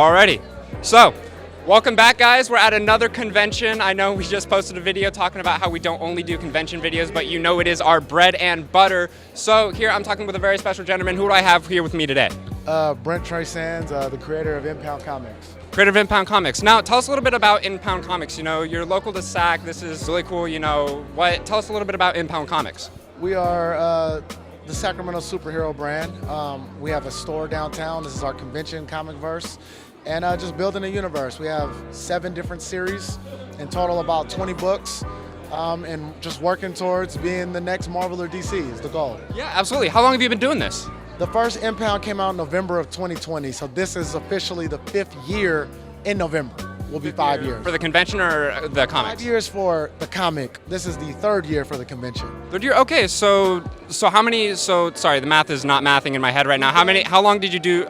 Alrighty. So, welcome back, guys. We're at another convention. I know we just posted a video talking about how we don't only do convention videos, but you know it is our bread and butter. So here I'm talking with a very special gentleman. Who do I have here with me today? Brent Trey Sands, the creator of Impound Comics. Creator of Impound Comics. Now, tell us a little bit about Impound Comics. You know, you're local to SAC. This is really cool. You know, tell us a little bit about Impound Comics. We are the Sacramento superhero brand. We have a store downtown. This is our convention, Comicverse. And just building a universe. We have 7 different series, in total about 20 books, and just working towards being the next Marvel or DC is the goal. Yeah, absolutely. How long have you been doing this? The first Impound came out in November of 2020, so this is officially the 5th year in November. Will be 5 years. For the convention or the comics? 5 years for the comic. This is the 3rd year for the convention. 3rd year? Okay, so how many, sorry, the math is not mathing in my head right now. How long did you do,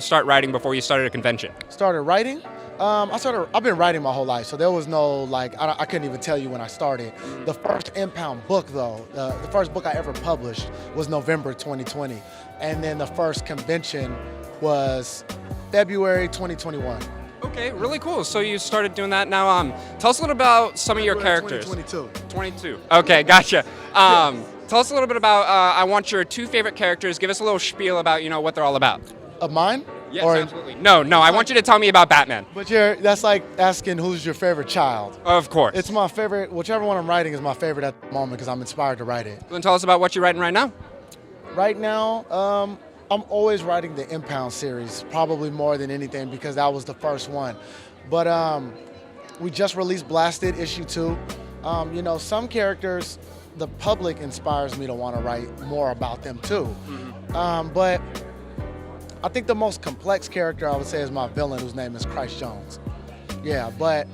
start writing before you started a convention? Started writing? I've been writing my whole life, so there was no, I couldn't even tell you when I started. The first Impound book, though, the first book I ever published was November 2020. And then the first convention was February 2021. Okay, really cool. So you started doing that. Now, tell us a little about some of your characters. 2022. 22. Okay, gotcha. Tell us a little bit about, I want your 2 favorite characters. Give us a little spiel about, what they're all about. Of mine? Yes, absolutely. No, I want you to tell me about Batman. But that's like asking who's your favorite child. Of course. It's my favorite, whichever one I'm writing is my favorite at the moment because I'm inspired to write it. Then tell us about what you're writing right now. Right now, I'm always writing the Impound series, probably more than anything because that was the first one. But we just released Blasted issue 2. Some characters, the public inspires me to want to write more about them too. Mm-hmm. But I think the most complex character I would say is my villain, whose name is Christ Jones. Yeah, but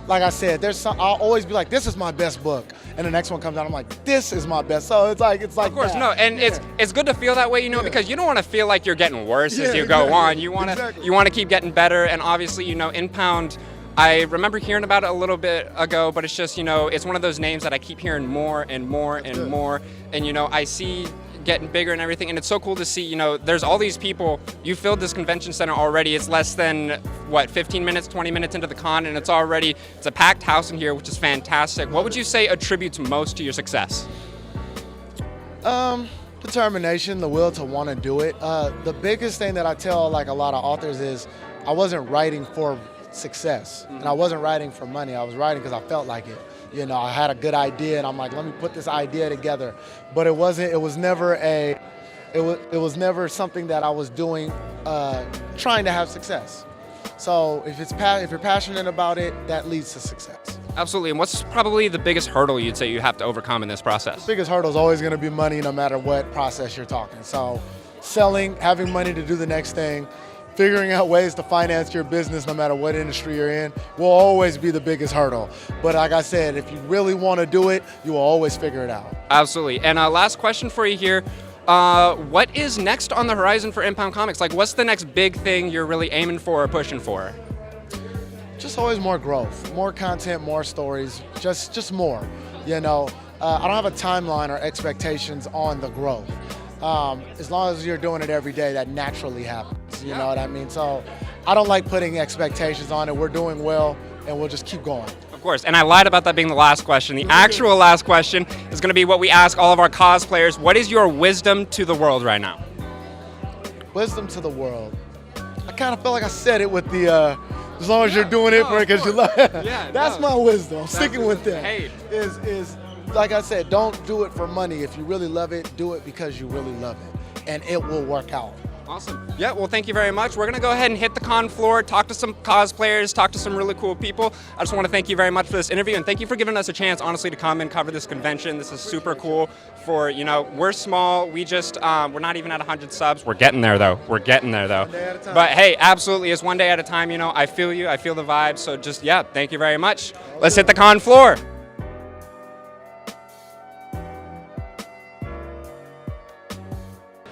like I said, I'll always be like, this is my best book. And the next one comes out, I'm like, this is my best. So it's like Of course, that. No, and yeah. it's good to feel that way, because you don't want to feel like you're getting worse as you go on. You want to keep getting better, and obviously, Impound, I remember hearing about it a little bit ago, but it's just, it's one of those names that I keep hearing more and more and more, and I see getting bigger and everything, and it's so cool to see, there's all these people. You filled this convention center already. It's less than, 15 minutes, 20 minutes into the con, and it's a packed house in here, which is fantastic. What would you say attributes most to your success? Determination, the will to want to do it. The biggest thing that I tell a lot of authors is I wasn't writing for success, and I wasn't writing for money. I was writing because I felt like it. I had a good idea, and I'm like, let me put this idea together. But it was never something that I was doing trying to have success. So if you're passionate about it, that leads to success. Absolutely. And what's probably the biggest hurdle you'd say you have to overcome in this process? The biggest hurdle is always going to be money, no matter what process you're talking. So selling, having money to do the next thing, figuring out ways to finance your business no matter what industry you're in will always be the biggest hurdle. But like I said, if you really want to do it, you will always figure it out. Absolutely. And last question for you here. What is next on the horizon for Impound Comics? What's the next big thing you're really aiming for or pushing for? Just always more growth, more content, more stories, just more. I don't have a timeline or expectations on the growth. As long as you're doing it every day, that naturally happens. You know what I mean? So I don't like putting expectations on it. We're doing well, and we'll just keep going. Of course, and I lied about that being the last question. The actual last question is going to be what we ask all of our cosplayers. What is your wisdom to the world right now? Wisdom to the world. I kind of feel like I said it with the, as long as you're doing it for it because you love it. That's my wisdom. I'm sticking with that. Hey. Is like I said, don't do it for money. If you really love it, do it because you really love it, and it will work out. Awesome. Yeah, well, thank you very much. We're going to go ahead and hit the con floor, talk to some cosplayers, talk to some really cool people. I just want to thank you very much for this interview, and thank you for giving us a chance, honestly, to come and cover this convention. This is super cool. We're small. We just, we're not even at 100 subs. We're getting there, though. One day at a time. But hey, absolutely, it's one day at a time. I feel you. I feel the vibe. So just, thank you very much. Let's hit the con floor.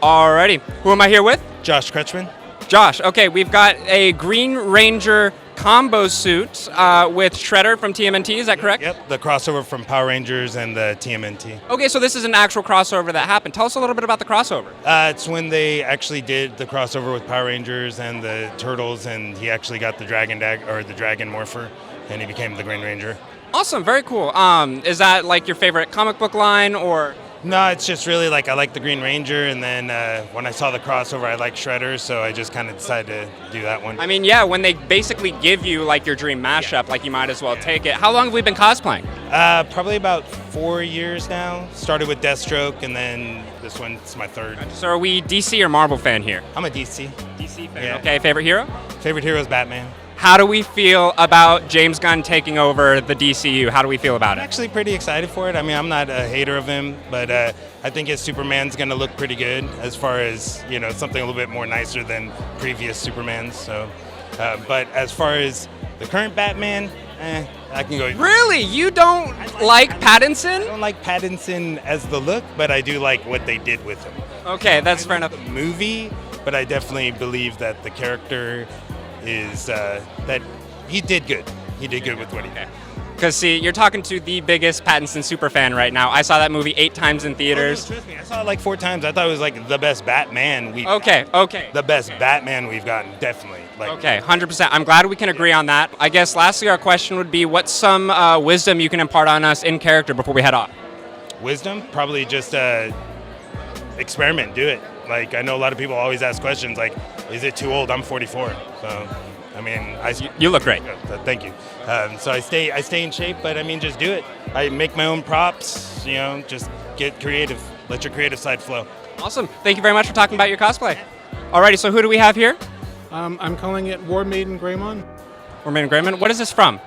Alrighty, who am I here with? Josh Kretschmann. Josh, okay, we've got a Green Ranger combo suit with Shredder from TMNT, is that correct? Yep, the crossover from Power Rangers and the TMNT. Okay, so this is an actual crossover that happened. Tell us a little bit about the crossover. It's when they actually did the crossover with Power Rangers and the Turtles, and he actually got the Dragon Morpher, and he became the Green Ranger. Awesome, very cool. Is that like your favorite comic book line, or? No, it's just really like I like the Green Ranger, and then when I saw the crossover, I liked Shredder, so I just kind of decided to do that one. I mean, yeah, when they basically give you like your dream mashup, like you might as well take it. How long have we been cosplaying? Probably about 4 years now. Started with Deathstroke, and then this one's my third. So are we DC or Marvel fan here? I'm a DC. DC fan. Yeah. Okay, favorite hero? Favorite hero is Batman. How do we feel about James Gunn taking over the DCU? How do we feel about I'm it? actually pretty excited for it. I mean, I'm not a hater of him, but I think his Superman's going to look pretty good as far as, something a little bit more nicer than previous Supermans. So, but as far as the current Batman, I can go. Really? You don't like Pattinson? I don't like Pattinson as the look, but I do like what they did with him. Okay, that's fair enough. The movie, but I definitely believe that the character is that he did good. He did good with what he did. Because, see, you're talking to the biggest Pattinson superfan right now. I saw that movie 8 times in theaters. Trust me, I saw it like 4 times. I thought it was like the best Batman we've Okay. The best Batman we've gotten, definitely. Okay, 100%. I'm glad we can agree on that. I guess lastly, our question would be, what's some wisdom you can impart on us in character before we head off? Wisdom? Probably just experiment, do it. Like, I know a lot of people always ask questions like, is it too old? I'm 44. So, I mean, you look great. Thank you. So I stay in shape, but I mean, just do it. I make my own props, just get creative. Let your creative side flow. Awesome. Thank you very much for talking about your cosplay. Alrighty, so who do we have here? I'm calling it Maiden Greymon. Maiden Greymon. What is this from?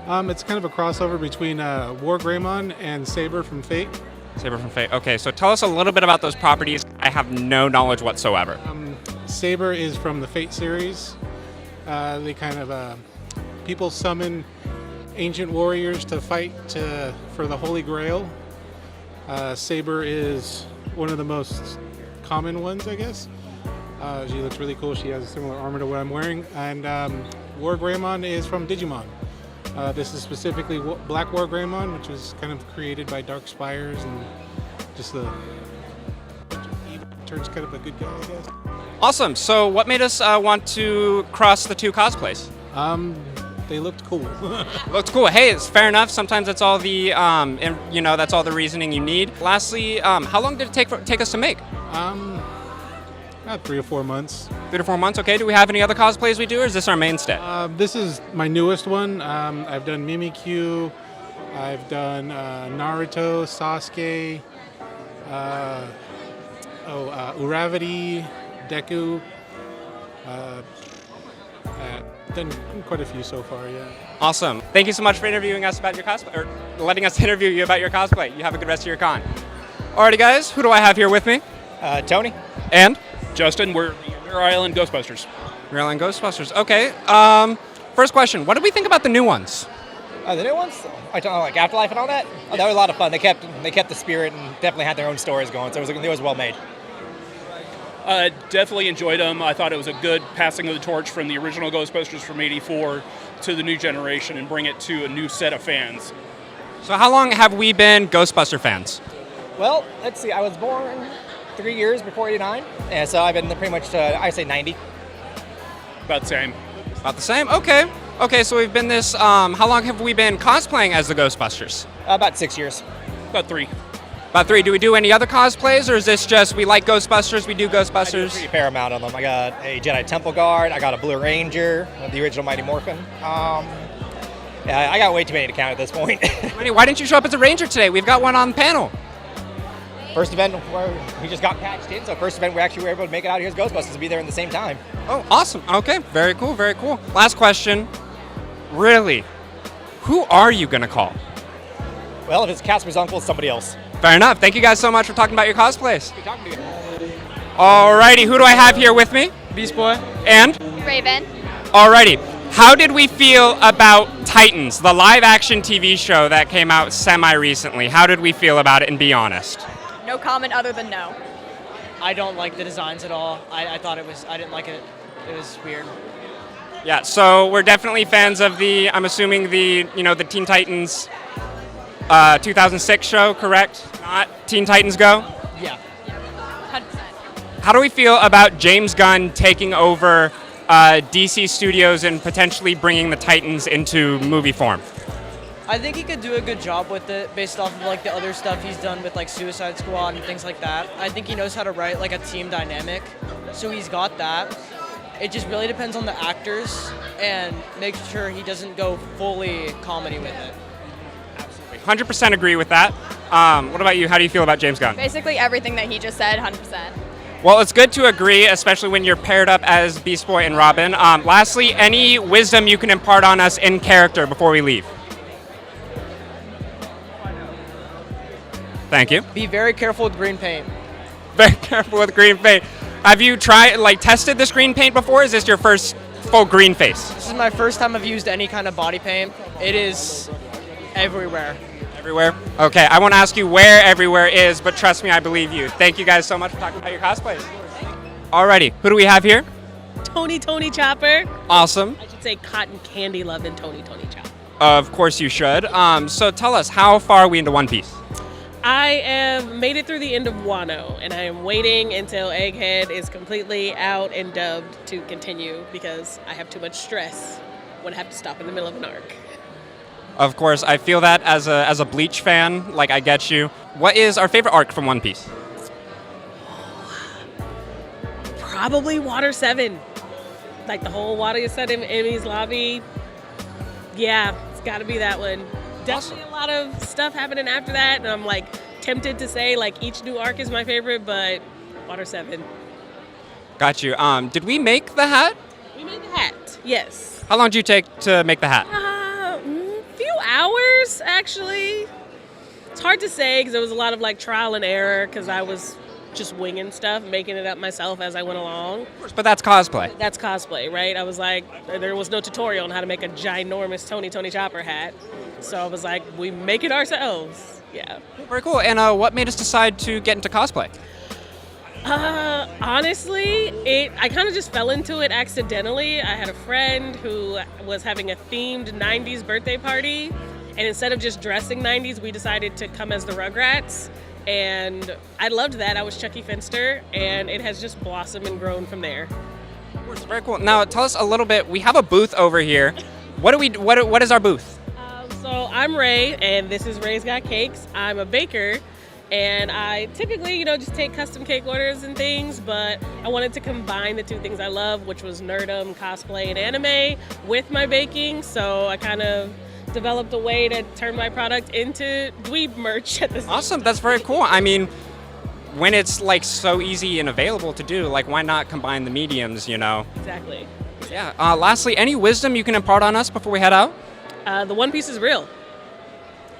It's kind of a crossover between Greymon and Saber from Fate. Saber from Fate. Okay, so tell us a little bit about those properties. I have no knowledge whatsoever. Saber is from the Fate series. They kind of people summon ancient warriors to fight for the Holy Grail. Saber is one of the most common ones, I guess. She looks really cool. She has a similar armor to what I'm wearing. And Greymon is from Digimon. This is specifically Black Greymon, which was kind of created by Dark Spires, and just turns kind of a good guy, I guess. Awesome. So what made us want to cross the 2 cosplays? They looked cool. Looked cool. Hey, it's fair enough. Sometimes that's all the, that's all the reasoning you need. Lastly, how long did it take us to make? About 3 or 4 months. 3 to 4 months. Okay. Do we have any other cosplays we do, or is this our mainstay? This is my newest one. I've done Mimikyu. I've done Naruto, Sasuke, Uravity, Deku. Done quite a few so far, yeah. Awesome. Thank you so much for interviewing us about your cosplay, or letting us interview you about your cosplay. You have a good rest of your con. Alrighty, guys. Who do I have here with me? Tony. And? Justin. We're Rare Island Ghostbusters. Rare Island Ghostbusters. Okay. First question. What did we think about the new ones? The new ones? I don't know, like Afterlife and all that? Oh, that was a lot of fun. They kept the spirit and definitely had their own stories going, so it was well made. Definitely enjoyed them. I thought it was a good passing of the torch from the original Ghostbusters from '84 to the new generation and bring it to a new set of fans. So how long have we been Ghostbuster fans? Well, let's see. I was born 3 years before '89, and so I've been pretty much, I say 90. About the same. About the same? Okay. Okay, so we've been this, how long have we been cosplaying as the Ghostbusters? About 6 years. About 3. About 3. Do we do any other cosplays, or is this just we like Ghostbusters, we do Ghostbusters? I do a pretty fair amount of them. I got a Jedi Temple Guard, I got a Blue Ranger, the original Mighty Morphin. Yeah, I got way too many to count at this point. Why didn't you show up as a Ranger today? We've got one on the panel. First event where we just got patched in, so first event we actually were able to make it out here as Ghostbusters and be there at the same time. Oh, awesome. Okay, very cool, very cool. Last question. Really, who are you going to call? Well, if it's Casper's uncle, it's somebody else. Fair enough. Thank you guys so much for talking about your cosplays. Good talking to you. Alrighty, who do I have here with me? Beast Boy. And? Raven. Alrighty. How did we feel about Titans, the live-action TV show that came out semi-recently? How did we feel about it, and be honest? No comment other than no. I don't like the designs at all. I thought I didn't like it. It was weird. Yeah, so we're definitely fans of I'm assuming the Teen Titans 2006 show, correct? Not Teen Titans Go? Yeah. 100%. How do we feel about James Gunn taking over DC Studios and potentially bringing the Titans into movie form? I think he could do a good job with it based off of like the other stuff he's done with like Suicide Squad and things like that. I think he knows how to write like a team dynamic, so he's got that. It just really depends on the actors and make sure he doesn't go fully comedy with it. 100% agree with that. What about you? How do you feel about James Gunn? Basically everything that he just said, 100%. Well, it's good to agree, especially when you're paired up as Beast Boy and Robin. Lastly, any wisdom you can impart on us in character before we leave? Thank you. Be very careful with green paint. Very careful with green paint. Have you tested this green paint before? Is this your first full green face? This is my first time I've used any kind of body paint. It is everywhere. Everywhere? Okay, I won't ask you where everywhere is, but trust me, I believe you. Thank you guys so much for talking about your cosplays. Alrighty, who do we have here? Tony Chopper. Awesome. I should say cotton candy loving Tony Chopper. Of course you should. So tell us, how far are we into One Piece? I have made it through the end of Wano, and I am waiting until Egghead is completely out and dubbed to continue because I have too much stress when I have to stop in the middle of an arc. Of course, I feel that as a Bleach fan, like I get you. What is our favorite arc from One Piece? Probably Water 7. Like the whole Water 7 Emmy's lobby. Yeah, it's got to be that one. Definitely a lot of stuff happening after that, and I'm like tempted to say like each new arc is my favorite, but Water 7. Got you. Did we make the hat? We made the hat, yes. How long did you take to make the hat? Few hours, actually. It's hard to say because it was a lot of like trial and error because I was just winging stuff, making it up myself as I went along. Of course, but that's cosplay. That's cosplay, right? I was like, there was no tutorial on how to make a ginormous Tony Chopper hat. So I was like, we make it ourselves. Yeah. Very cool. And what made us decide to get into cosplay? Honestly, I kind of just fell into it accidentally. I had a friend who was having a themed 90s birthday party, and instead of just dressing 90s, we decided to come as the Rugrats. And I loved that. I was Chucky Finster, and it has just blossomed and grown from there. Of course, very cool. Now, tell us a little bit. We have a booth over here. What is our booth? So I'm Ray, and this is Ray's Got Cakes. I'm a baker, and I typically, just take custom cake orders and things, but I wanted to combine the two things I love, which was nerdom, cosplay, and anime, with my baking. So I kind of developed a way to turn my product into dweeb merch at this time. Awesome, that's very cool. I mean, when it's like so easy and available to do, like why not combine the mediums, Exactly. Yeah. Lastly, any wisdom you can impart on us before we head out? The One Piece is real.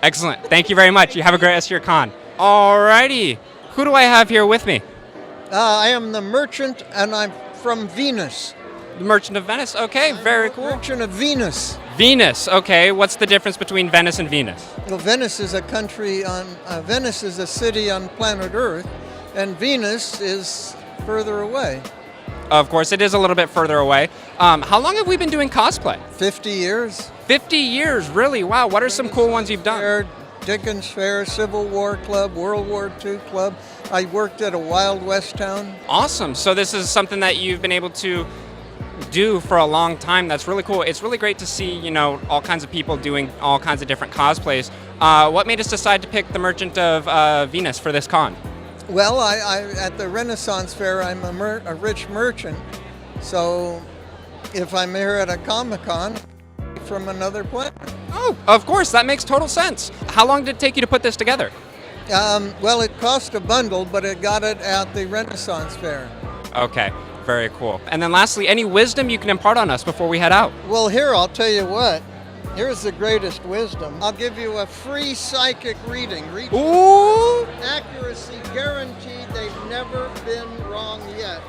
Excellent. Thank you very much. You have a great rest of your con. Alrighty. Who do I have here with me? I am the merchant, and I'm from Venus. The Merchant of Venice. Okay, very cool. Merchant of Venus. Venus. Okay, what's the difference between Venice and Venus? Well, Venice is Venice is a city on planet Earth, and Venus is further away. Of course, it is a little bit further away. How long have we been doing cosplay? 50 years. 50 years, really? Wow, what are some cool ones you've done? Dickens Fair, Civil War Club, World War II Club. I worked at a Wild West town. Awesome. So this is something that you've been able to do for a long time. That's really cool. It's really great to see, all kinds of people doing all kinds of different cosplays. What made us decide to pick the Merchant of Venus for this con? Well, I at the Renaissance Fair, I'm a rich merchant. So if I'm here at a Comic-Con, from another planet. Oh, of course, that makes total sense. How long did it take you to put this together? Well, it cost a bundle, but I got it at the Renaissance Fair. Okay, very cool. And then lastly, any wisdom you can impart on us before we head out? Well, here, I'll tell you what. Here's the greatest wisdom. I'll give you a free psychic reading. Ooh! Accuracy guaranteed. They've never been wrong yet.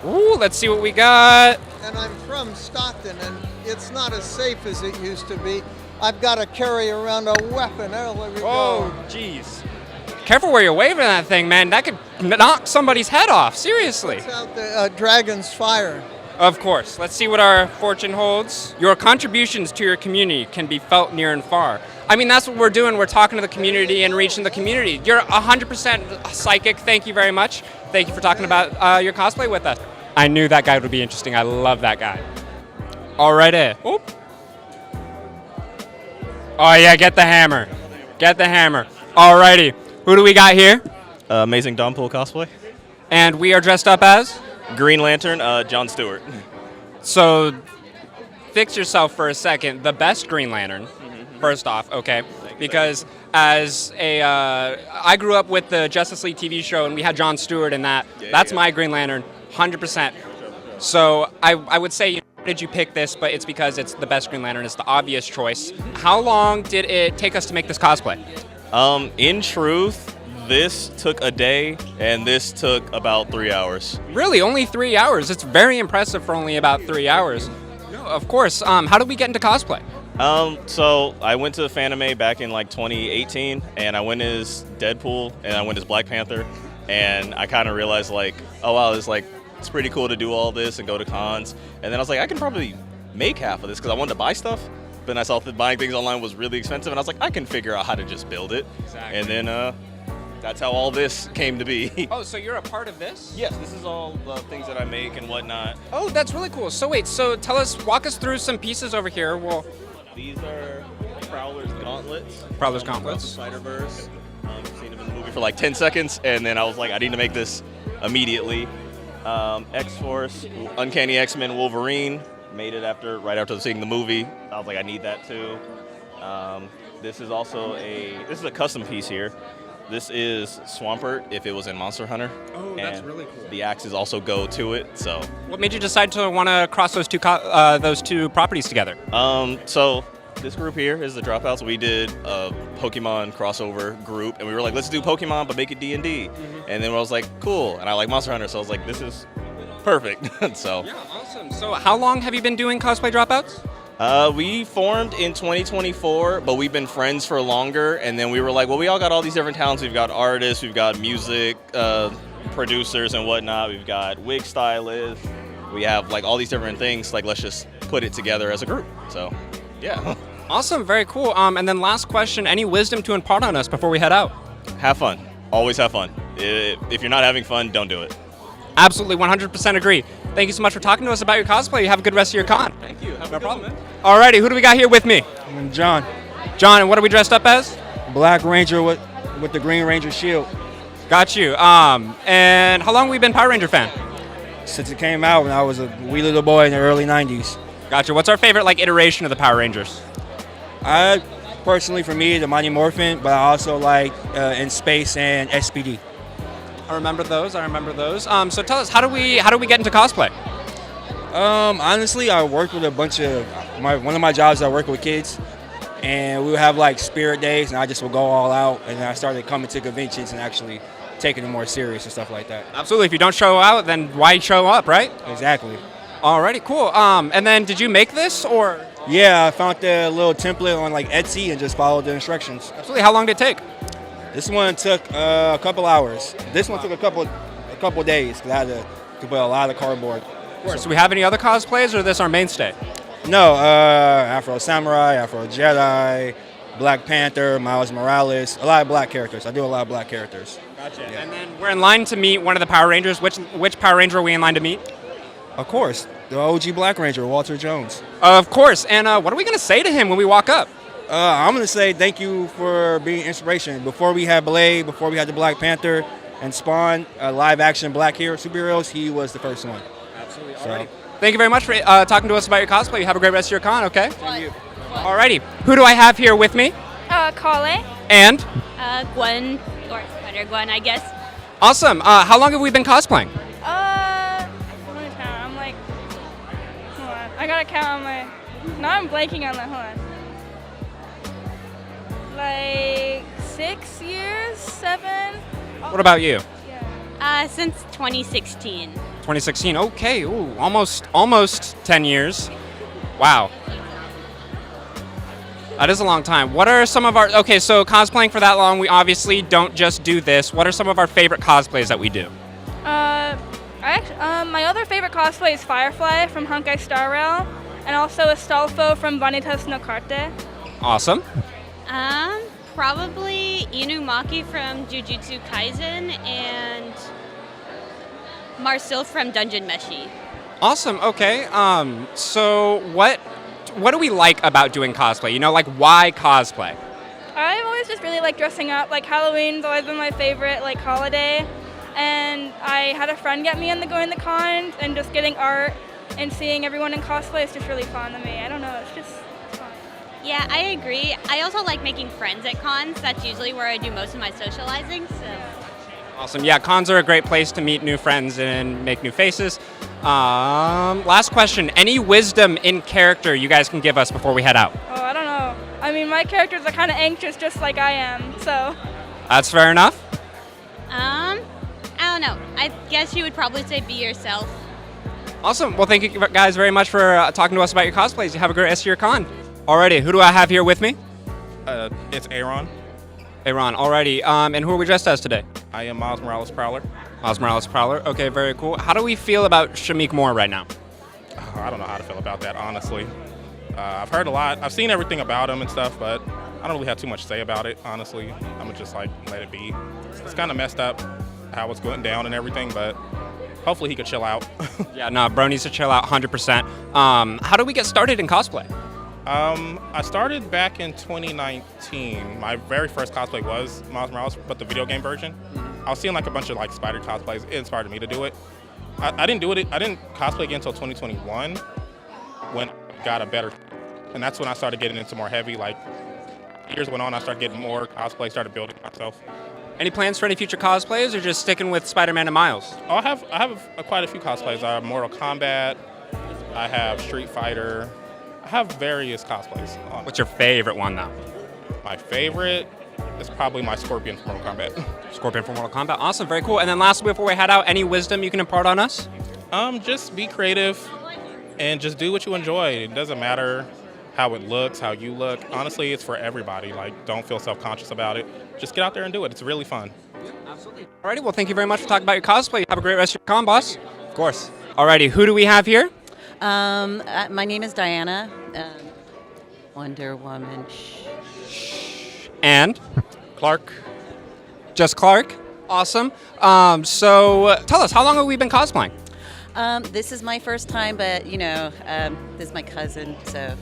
Ooh, let's see what we got. And I'm from Stockton, and it's not as safe as it used to be. I've got to carry around a weapon everywhere we go. Oh, jeez. Careful where you're waving that thing, man. That could knock somebody's head off. Seriously. It's out the dragon's fire. Of course. Let's see what our fortune holds. Your contributions to your community can be felt near and far. I mean, that's what we're doing. We're talking to the community and reaching the community. You're 100% psychic. Thank you very much. Thank you for talking about your cosplay with us. I knew that guy would be interesting. I love that guy. Alrighty. Oop. Oh yeah, get the hammer. Get the hammer. Alrighty. Who do we got here? Amazing Dawnpool cosplay. And we are dressed up as? Green Lantern, John Stewart. So, fix yourself for a second. The best Green Lantern, first off, okay? Because as I grew up with the Justice League TV show, and we had John Stewart in that. That's my Green Lantern, 100%. So I would say, why did you pick this? But it's because it's the best Green Lantern. It's the obvious choice. How long did it take us to make this cosplay? In truth, this took a day, and this took about 3 hours. Really, only 3 hours? It's very impressive for only about 3 hours. No, of course. How did we get into cosplay? So I went to Fandom back in like 2018, and I went as Deadpool, and I went as Black Panther, and I kind of realized like, oh wow, it's pretty cool to do all this and go to cons. And then I was like, I can probably make half of this because I wanted to buy stuff. But then I saw that buying things online was really expensive, and I was like, I can figure out how to just build it. Exactly. And then that's how all this came to be. Oh, so you're a part of this? Yes, this is all the things that I make and whatnot. Oh, that's really cool. So wait, walk us through some pieces over here. Well, these are Prowler's gauntlets. Prowler's gauntlets. Spider-Verse. Seen them in the movie for like 10 seconds, and then I was like, I need to make this immediately. X-Force, Uncanny X-Men Wolverine. Made it right after seeing the movie. I was like, I need that too. This is also a custom piece here. This is Swampert if it was in Monster Hunter. Oh, that's really cool. The axes also go to it, so. What made you decide to want to cross those two properties together? So this group here is the Dropouts. We did a Pokemon crossover group, and we were like, let's do Pokemon, but make it D&D. And then I was like, cool, and I like Monster Hunter, so I was like, this is perfect. So. Yeah, awesome. So how long have you been doing cosplay Dropouts? We formed in 2024, but we've been friends for longer. And then we were like, well, we all got all these different talents. We've got artists, we've got music producers and whatnot. We've got wig stylists. We have like all these different things. Like, let's just put it together as a group. So, yeah. Awesome, very cool. And then last question, any wisdom to impart on us before we head out? Have fun. Always have fun. If you're not having fun, don't do it. Absolutely, 100% agree. Thank you so much for talking to us about your cosplay. You have a good rest of your con. Thank you. No problem. Alrighty, who do we got here with me? I'm John. John, and what are we dressed up as? Black Ranger with the Green Ranger shield. Got you. And how long have we been Power Ranger fan? Since it came out when I was a wee little boy in the early 90s. Gotcha. What's our favorite iteration of the Power Rangers? I personally, for me, the Mighty Morphin, but I also like In Space and SPD. I remember those. So tell us, how do we get into cosplay? Honestly, I worked with a bunch of one of my jobs. I work with kids, and we would have like spirit days, and I just would go all out. And then I started coming to conventions and actually taking it more serious and stuff like that. Absolutely. If you don't show out, then why show up, right? Exactly. Alrighty, cool. And then did you make this or? Yeah, I found the little template on like Etsy and just followed the instructions. Absolutely. How long did it take? This one took a couple hours. This one took a couple days because I had to put a lot of cardboard. So we have any other cosplays, or is this our mainstay? No, Afro Samurai, Afro Jedi, Black Panther, Miles Morales, a lot of black characters. I do a lot of black characters. Gotcha. Yeah. And then we're in line to meet one of the Power Rangers. Which Power Ranger are we in line to meet? Of course, the OG Black Ranger, Walter Jones. Of course. And what are we going to say to him when we walk up? I'm going to say thank you for being inspiration. Before we had Blade, before we had the Black Panther and Spawn, live-action black superheroes, he was the first one. Absolutely. So. Thank you very much for talking to us about your cosplay. You have a great rest of your con, okay? Thank you. Alrighty. Who do I have here with me? Kohi. And? Gwen, or Spider-Gwen, I guess. Awesome. How long have we been cosplaying? Let me count. I'm like, hold on. I gotta count on my, now I'm blanking on that, hold on. Like 6 years, 7. What about you? Yeah. Since 2016. 2016. Okay. Ooh, almost 10 years. Wow. That is a long time. What are some of our... Okay, so cosplaying for that long, we obviously don't just do this. What are some of our favorite cosplays that we do? My other favorite cosplay is Firefly from Honkai Star Rail, and also Astolfo from Vanitas no Carte. Awesome. Probably Inumaki from Jujutsu Kaisen and Marcel from Dungeon Meshi. Awesome. Okay. So what do we like about doing cosplay? You know, like why cosplay? I've always just really liked dressing up. Like Halloween's always been my favorite like holiday, and I had a friend get me into going to cons and just getting art and seeing everyone in cosplay is just really fun to me. I don't know, it's just fun. Yeah, I agree. I also like making friends at cons. That's usually where I do most of my socializing. So. Awesome. Yeah, cons are a great place to meet new friends and make new faces. Last question. Any wisdom in character you guys can give us before we head out? Oh, I don't know. I mean, my characters are kind of anxious just like I am, so. That's fair enough. I don't know. I guess you would probably say be yourself. Awesome. Well, thank you guys very much for talking to us about your cosplays. You have a great rest of your con. Alrighty, who do I have here with me? It's Aaron. Aaron, alrighty. And who are we dressed as today? I am Miles Morales Prowler. Miles Morales Prowler. Okay, very cool. How do we feel about Shamik Moore right now? I don't know how to feel about that, honestly. I've heard a lot. I've seen everything about him and stuff, but I don't really have too much to say about it, honestly. I'm going to just, let it be. It's kind of messed up how it's going down and everything, but hopefully he could chill out. Yeah, no, bro needs to chill out 100%. How do we get started in cosplay? I started back in 2019. My very first cosplay was Miles Morales, but the video game version. I was seeing a bunch of Spider cosplays. It inspired me to do it. I didn't do it. I didn't cosplay again until 2021 when I got a better, and that's when I started getting into more heavy. Years went on, I started getting more cosplay, started building myself. Any plans for any future cosplays, or just sticking with Spider-Man and Miles? Oh, I have quite a few cosplays. I have Mortal Kombat. I have Street Fighter. I have various cosplays. What's your favorite one, though? My favorite is probably my Scorpion from Mortal Kombat. Scorpion from Mortal Kombat. Awesome, very cool. And then lastly, before we head out, any wisdom you can impart on us? Just be creative and just do what you enjoy. It doesn't matter how it looks, how you look. Honestly, it's for everybody. Don't feel self-conscious about it. Just get out there and do it. It's really fun. Yeah, absolutely. Alrighty, well, thank you very much for talking about your cosplay. Have a great rest of your con, boss. Of course. Alrighty, who do we have here? My name is Diana. Wonder Woman. And? Clark. Just Clark? Awesome. So tell us, how long have we been cosplaying? This is my first time, but this is my cousin, so.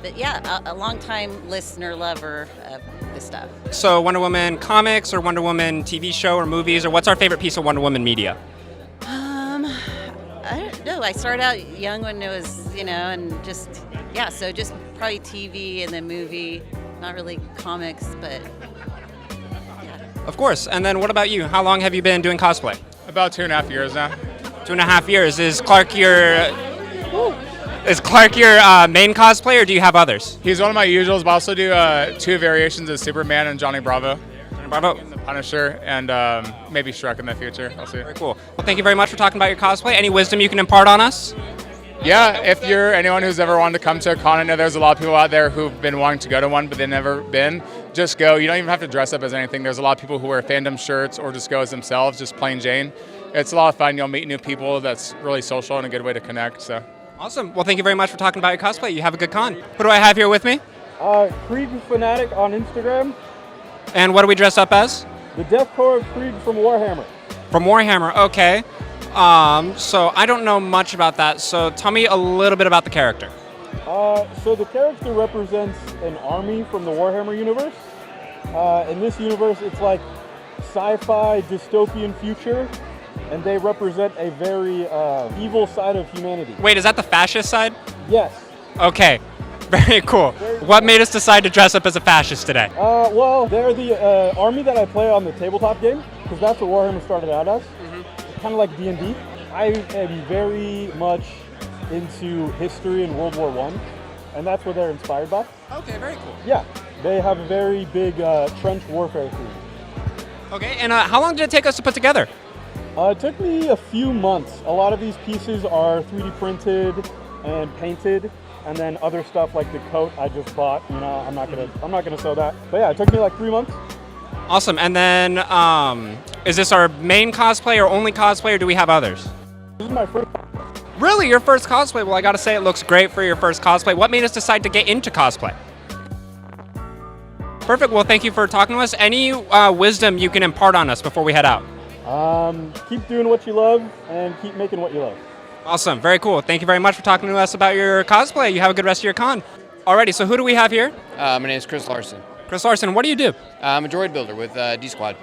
But yeah, a long-time listener, lover of this stuff. So Wonder Woman comics or Wonder Woman TV show or movies, or what's our favorite piece of Wonder Woman media? I don't know. I started out young when it was, and so just probably TV and then movie, not really comics, but yeah. Of course. And then what about you? How long have you been doing cosplay? About 2.5 years now. 2.5 years. Is Clark your main cosplay, or do you have others? He's one of my usuals, but I also do 2 variations of Superman and Johnny Bravo. Bravo. And the Punisher, and maybe Shrek in the future. I'll see. Very cool. Well, thank you very much for talking about your cosplay. Any wisdom you can impart on us? Yeah, if you're anyone who's ever wanted to come to a con, I know there's a lot of people out there who've been wanting to go to one, but they've never been. Just go. You don't even have to dress up as anything. There's a lot of people who wear fandom shirts or just go as themselves, just plain Jane. It's a lot of fun. You'll meet new people. That's really social and a good way to connect. So. Awesome. Well, thank you very much for talking about your cosplay. You have a good con. Who do I have here with me? Krieg Fanatic on Instagram. And what do we dress up as? The Deathcore of Krieg from Warhammer. From Warhammer, okay. So I don't know much about that, so tell me a little bit about the character. So the character represents an army from the Warhammer universe. In this universe, it's like sci-fi dystopian future, and they represent a very evil side of humanity. Wait, is that the fascist side? Yes. Okay, very cool. What made us decide to dress up as a fascist today? Well, they're the army that I play on the tabletop game, because that's what Warhammer started out as. Kind of like D&D. I am very much into history and World War I, and that's what they're inspired by. Okay, very cool. Yeah, they have a very big trench warfare theme. Okay, and how long did it take us to put together? It took me a few months. A lot of these pieces are 3D printed and painted, and then other stuff like the coat I just bought. I'm not gonna sew that. But yeah, it took me like 3 months. Awesome. And then Is this our main cosplay or only cosplay, or do we have others? This is my first. Really, your first cosplay? Well, I gotta say it looks great for your first cosplay. What made us decide to get into cosplay? Perfect. Well, thank you for talking to us. Any wisdom you can impart on us before we head out? Keep doing what you love and keep making what you love. Awesome. Very cool. Thank you very much for talking to us about your cosplay. You have a good rest of your con. Alrighty, so who do we have here? My name is Chris Larson. Chris Larson, what do you do? I'm a droid builder with D-Squad.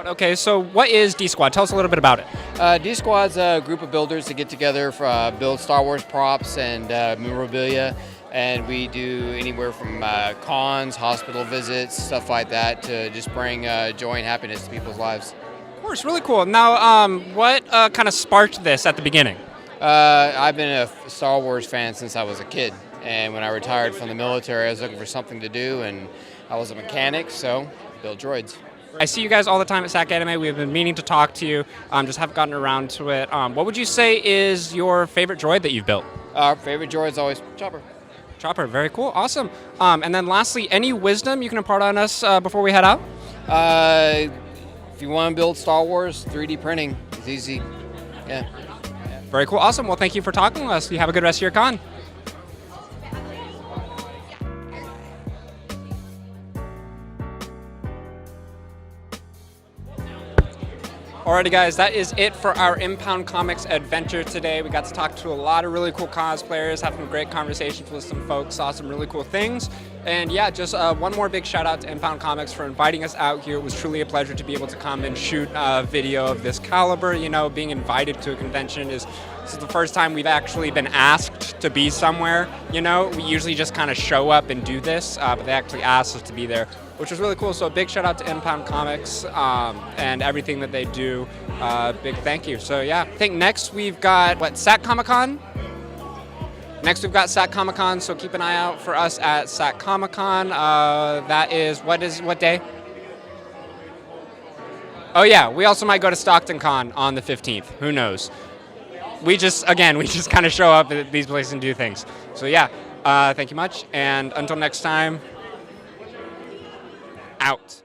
Okay, so what is D-Squad? Tell us a little bit about it. D-Squad's a group of builders that get together for build Star Wars props and memorabilia, and we do anywhere from cons, hospital visits, stuff like that, to just bring joy and happiness to people's lives. Of course, really cool. Now, what kind of sparked this at the beginning? I've been a Star Wars fan since I was a kid, and when I retired from the military, I was looking for something to do, and I was a mechanic, so built droids. I see you guys all the time at SAC Anime. We've been meaning to talk to you, just haven't gotten around to it. What would you say is your favorite droid that you've built? Our favorite droid is always Chopper. Chopper, very cool, awesome. And then lastly, any wisdom you can impart on us before we head out? If you want to build Star Wars, 3D printing is easy. Yeah. Very cool, awesome. Well, thank you for talking to us. You have a good rest of your con. Alrighty guys, that is it for our Impound Comics adventure today. We got to talk to a lot of really cool cosplayers, have some great conversations with some folks, saw some really cool things. And yeah, just one more big shout out to Impound Comics for inviting us out here. It was truly a pleasure to be able to come and shoot a video of this caliber. You know, being invited to a convention this is the first time we've actually been asked to be somewhere. You know, we usually just kind of show up and do this, but they actually asked us to be there, which was really cool. So a big shout out to Impound Comics and everything that they do. Big thank you. So yeah, I think next we've got, SAC Comic-Con? Next we've got SAC Comic-Con, so keep an eye out for us at SAC Comic-Con. That is, what day? Oh yeah, we also might go to Stockton Con on the 15th. Who knows? We just kind of show up at these places and do things. So yeah, thank you much, and until next time, out.